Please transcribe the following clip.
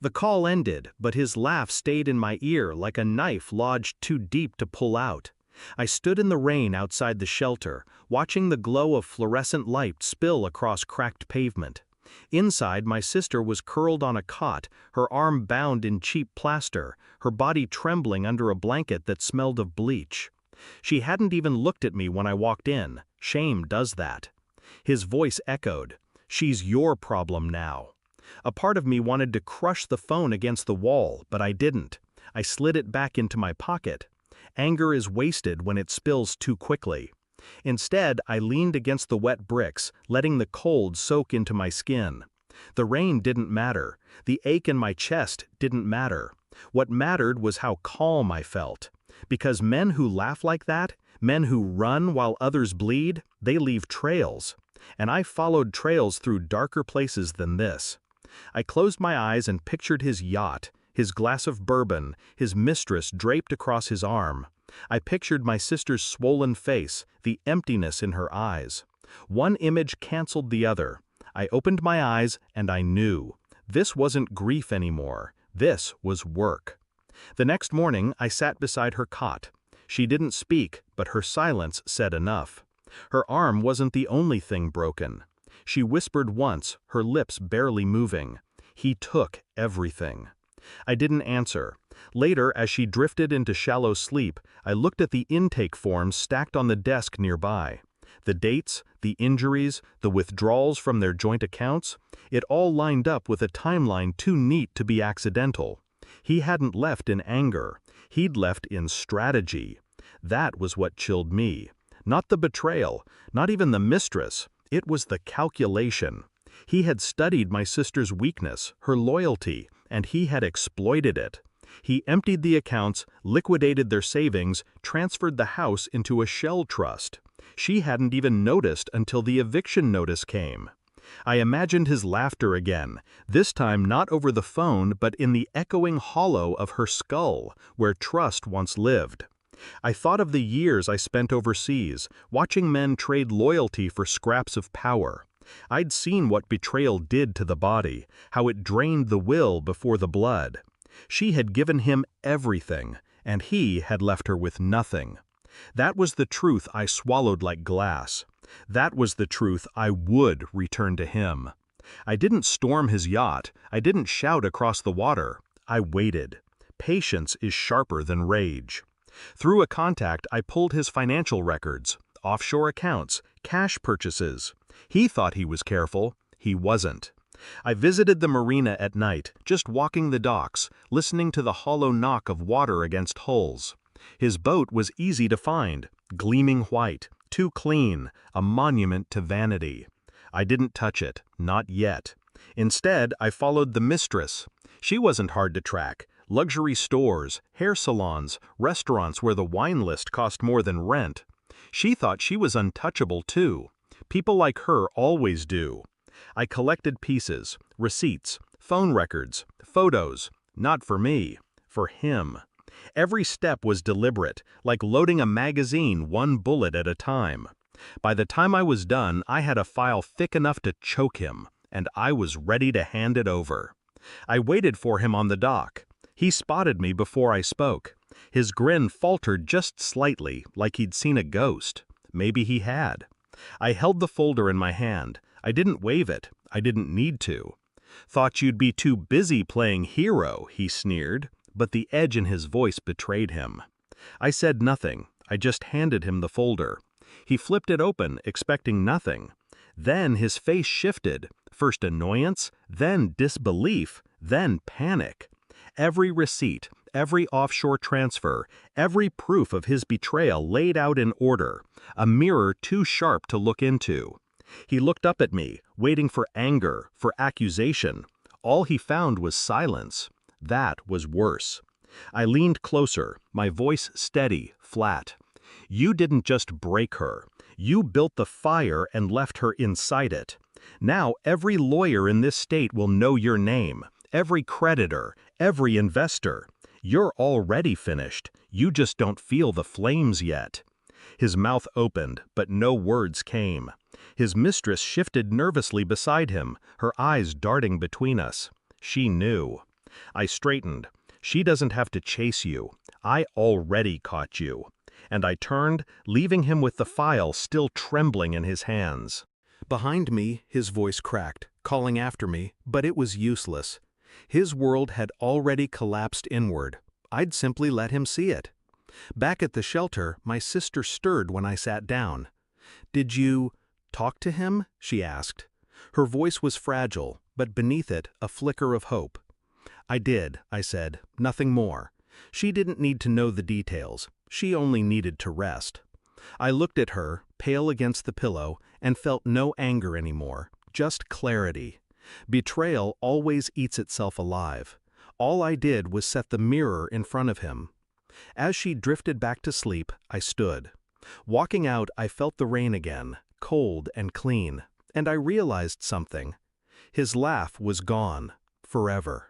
The call ended, but his laugh stayed in my ear like a knife lodged too deep to pull out. I stood in the rain outside the shelter, watching the glow of fluorescent light spill across cracked pavement. Inside, my sister was curled on a cot, her arm bound in cheap plaster, her body trembling under a blanket that smelled of bleach. She hadn't even looked at me when I walked in. Shame does that. His voice echoed, "She's your problem now." A part of me wanted to crush the phone against the wall, but I didn't. I slid it back into my pocket. Anger is wasted when it spills too quickly. Instead, I leaned against the wet bricks, letting the cold soak into my skin. The rain didn't matter. The ache in my chest didn't matter. What mattered was how calm I felt. Because men who laugh like that, men who run while others bleed, they leave trails. And I followed trails through darker places than this. I closed my eyes and pictured his yacht, his glass of bourbon, his mistress draped across his arm. I pictured my sister's swollen face, the emptiness in her eyes. One image canceled the other. I opened my eyes and I knew. This wasn't grief anymore. This was work. The next morning, I sat beside her cot. She didn't speak, but her silence said enough. Her arm wasn't the only thing broken. She whispered once, her lips barely moving. He took everything. I didn't answer. Later, as she drifted into shallow sleep, I looked at the intake forms stacked on the desk nearby. The dates, the injuries, the withdrawals from their joint accounts, it all lined up with a timeline too neat to be accidental. He hadn't left in anger. He'd left in strategy. That was what chilled me. Not the betrayal, not even the mistress. It was the calculation. He had studied my sister's weakness, her loyalty, and he had exploited it. He emptied the accounts, liquidated their savings, transferred the house into a shell trust. She hadn't even noticed until the eviction notice came. I imagined his laughter again, this time not over the phone but in the echoing hollow of her skull, where trust once lived. I thought of the years I spent overseas, watching men trade loyalty for scraps of power. I'd seen what betrayal did to the body, how it drained the will before the blood. She had given him everything, and he had left her with nothing. That was the truth I swallowed like glass. That was the truth I would return to him. I didn't storm his yacht. I didn't shout across the water. I waited. Patience is sharper than rage. Through a contact, I pulled his financial records, offshore accounts, cash purchases. He thought he was careful. He wasn't. I visited the marina at night, just walking the docks, listening to the hollow knock of water against hulls. His boat was easy to find, gleaming white, too clean, a monument to vanity. I didn't touch it, not yet. Instead, I followed the mistress. She wasn't hard to track. Luxury stores, hair salons, restaurants where the wine list cost more than rent. She thought she was untouchable too. People like her always do. I collected pieces, receipts, phone records, photos, not for me, for him. Every step was deliberate, like loading a magazine one bullet at a time. By the time I was done, I had a file thick enough to choke him, and I was ready to hand it over. I waited for him on the dock. He spotted me before I spoke. His grin faltered just slightly, like he'd seen a ghost. Maybe he had. I held the folder in my hand. I didn't wave it. I didn't need to. "Thought you'd be too busy playing hero," he sneered, but the edge in his voice betrayed him. I said nothing. I just handed him the folder. He flipped it open, expecting nothing. Then his face shifted, first annoyance, then disbelief, then panic. Every receipt, every offshore transfer, every proof of his betrayal laid out in order, a mirror too sharp to look into. He looked up at me, waiting for anger, for accusation. All he found was silence. That was worse. I leaned closer, my voice steady, flat. "You didn't just break her. You built the fire and left her inside it. Now every lawyer in this state will know your name, every creditor, every investor. You're already finished. You just don't feel the flames yet." His mouth opened, but no words came. His mistress shifted nervously beside him, her eyes darting between us. She knew. I straightened. She doesn't have to chase you. I already caught you. And I turned, leaving him with the file still trembling in his hands. Behind me, his voice cracked, calling after me, but it was useless. His world had already collapsed inward. I'd simply let him see it. Back at the shelter, my sister stirred when I sat down. "Did you talk to him?" she asked. Her voice was fragile, but beneath it, a flicker of hope. "I did," I said, "nothing more." She didn't need to know the details. She only needed to rest. I looked at her, pale against the pillow, and felt no anger anymore, just clarity. Betrayal always eats itself alive. All I did was set the mirror in front of him. As she drifted back to sleep, I stood. Walking out, I felt the rain again, cold and clean, and I realized something. His laugh was gone, forever.